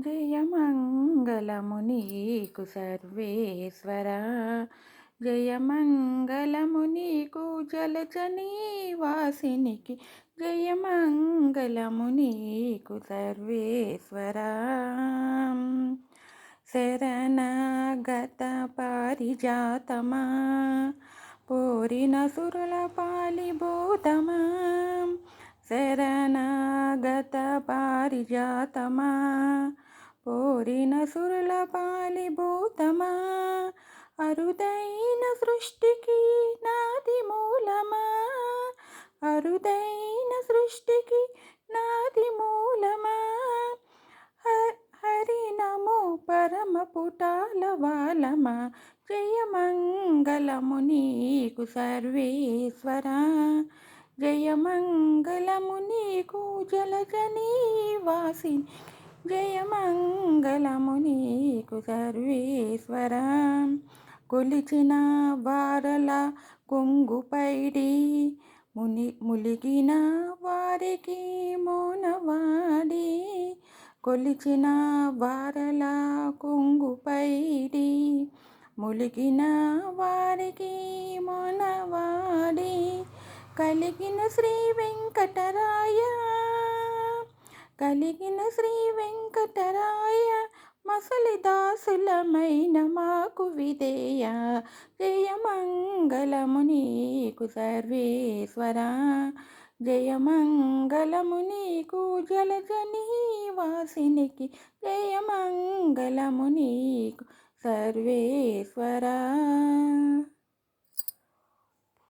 జయమంగళము నీకు సర్వేశ్వరా, జయమంగళము నీకు జలజనివాసినికి, జయమంగళము నీకు సర్వేశ్వరా. శరణాగత పారిజాతమా, పోరిన సురుల పాలిభూతమా, శరణాగత పారిజాతమా, పోరిన సురుల పాలిభూతమా, అరుదైన సృష్టికి నాది మూలమా, అరుదైన సృష్టికి నాది మూలమా, హరి నమో పరమ పుటాల వాలమా, జయమంగళము నీకు సర్వేశ్వరా, జయమంగళము నీకు జలజనివాసిని, జయమంగళము నీకు సర్వేశ్వరా. కొలిచిన వారల కొంగుపైడి ములిగిన వారికి మోనవాడి, కొలిచిన వారల కొంగుపైడి ములిగిన వారికి మోనవాడి, కలిగిన శ్రీ వెంకటరాయ, కలిగిన శ్రీ వెంకటరాయ, మసలి దాసులమైన మాకు విధేయ, జయమంగళము నీకు సర్వేశ్వరా, జయమంగళము నీకు జలజనివాసినికి, జయమంగళము నీకు సర్వేశ్వరా.